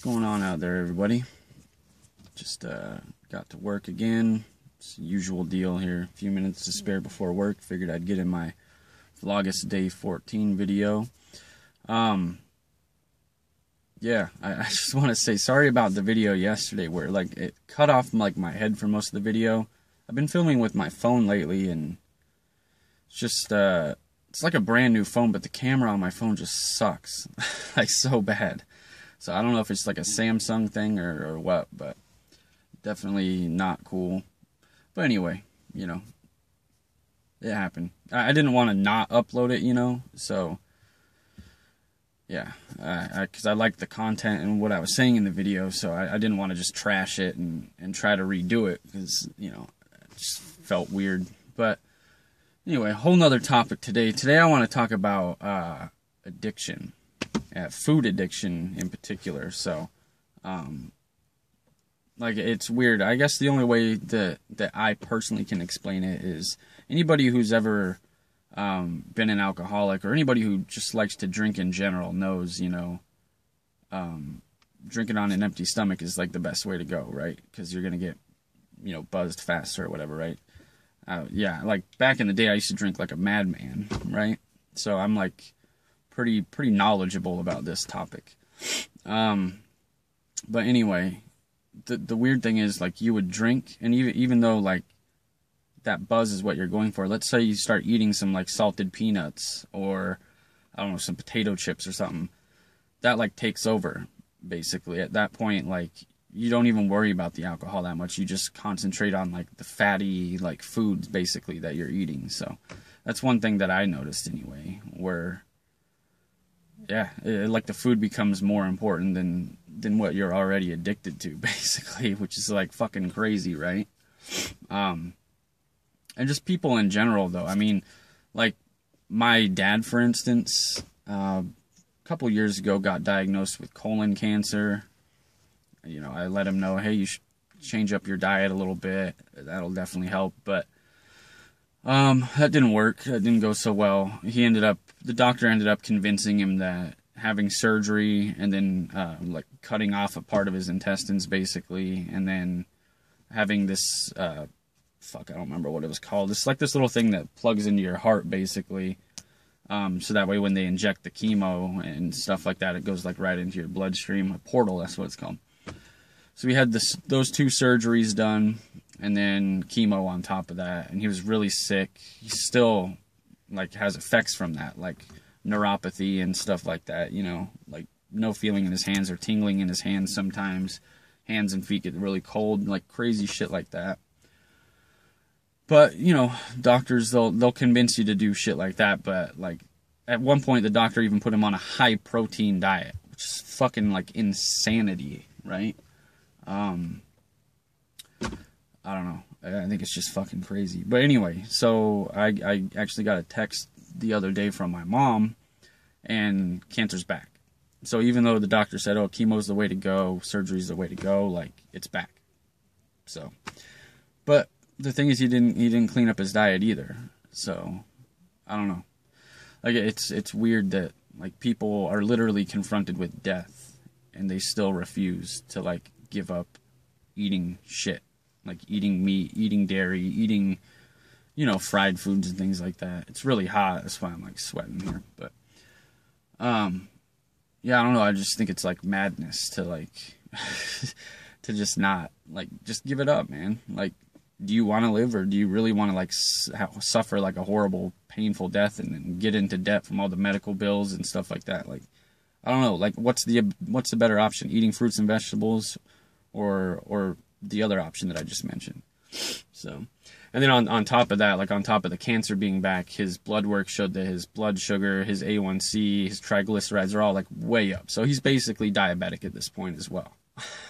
What's going on out there, everybody? Just got to work again. It's the usual deal here. A few minutes to spare before work. Figured I'd get in my Vlogust day 14 video. Yeah, I just want to say sorry about the video yesterday where like it cut off like my head for most of the video. I've been filming with my phone lately, and it's just it's like a brand new phone, but the camera on my phone just sucks like so bad. So I don't know if it's like a Samsung thing or what, but definitely not cool. But anyway, you know, it happened. I didn't want to not upload it, you know, so yeah, because I liked the content and what I was saying in the video, so I didn't want to just trash it and try to redo it because, you know, it just felt weird. But anyway, a whole nother topic today. Today I want to talk about addiction. Food addiction in particular. So, like, it's weird. I guess the only way that I personally can explain it is anybody who's ever been an alcoholic, or anybody who just likes to drink in general, knows, you know, drinking on an empty stomach is like the best way to go, right? Because you're gonna get, you know, buzzed faster or whatever, right? Yeah, like back in the day, I used to drink like a madman, right? So I'm like pretty knowledgeable about this topic. But anyway, the weird thing is, like, you would drink, and even though like that buzz is what you're going for, let's say you start eating some like salted peanuts or I don't know, some potato chips or something, that like takes over basically. At that point, like, you don't even worry about the alcohol that much. You just concentrate on like the fatty like foods basically that you're eating. So that's one thing that I noticed anyway, where yeah, like the food becomes more important than what you're already addicted to, basically, which is like fucking crazy, right? And just people in general, though. I mean, like my dad, for instance, a couple years ago got diagnosed with colon cancer. You know, I let him know, hey, you should change up your diet a little bit. That'll definitely help. But that didn't work. That didn't go so well. The doctor ended up convincing him that having surgery and then like cutting off a part of his intestines basically, and then having this I don't remember what it was called. It's like this little thing that plugs into your heart basically, so that way when they inject the chemo and stuff like that, it goes like right into your bloodstream. A portal, that's what it's called. So we had those two surgeries done, and then chemo on top of that, and he was really sick. He still like has effects from that, like neuropathy and stuff like that, you know, like no feeling in his hands or tingling in his hands sometimes. Hands and feet get really cold, like crazy shit like that. But, you know, doctors, they'll convince you to do shit like that, but like at one point the doctor even put him on a high protein diet, which is fucking like insanity, right? I don't know. I think it's just fucking crazy. But anyway, so I actually got a text the other day from my mom, and cancer's back. So even though the doctor said, oh, chemo's the way to go, surgery's the way to go, like, it's back. So, but the thing is, he didn't clean up his diet either. So, I don't know. Like, it's weird that, like, people are literally confronted with death, and they still refuse to, like, give up eating shit. Like eating meat, eating dairy, eating, you know, fried foods and things like that. It's really hot. That's why I'm like sweating here. But, yeah, I don't know. I just think it's like madness to like, to just not, like, just give it up, man. Like, do you want to live, or do you really want to like suffer like a horrible, painful death and then get into debt from all the medical bills and stuff like that? Like, I don't know. Like, what's the better option? Eating fruits and vegetables, or the other option that I just mentioned. So, and then on top of that, like on top of the cancer being back, his blood work showed that his blood sugar, his A1C, his triglycerides are all like way up. So he's basically diabetic at this point as well.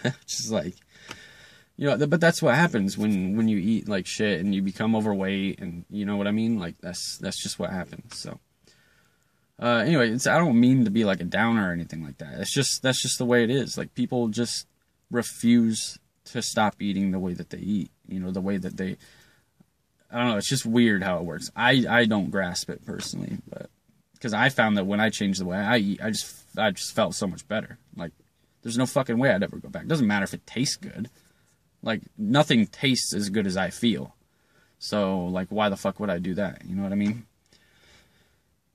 Which is like, you know, but that's what happens when you eat like shit and you become overweight, and you know what I mean? Like that's just what happens. So, anyway, I don't mean to be like a downer or anything like that. That's just the way it is. Like, people just refuse to stop eating the way that they eat, you know, the way that they, I don't know, it's just weird how it works. I don't grasp it personally, but because I found that when I changed the way I eat, I just felt so much better. Like, There's no fucking way I'd ever go back. It doesn't matter if it tastes good. Like, nothing tastes as good as I feel. So, like, why the fuck would I do that? You know what I mean?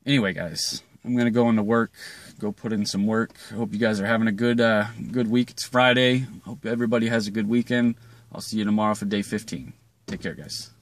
Anyway, guys, I'm going to go into work, go put in some work. Hope you guys are having a good week. It's Friday. Hope everybody has a good weekend. I'll see you tomorrow for day 15. Take care, guys.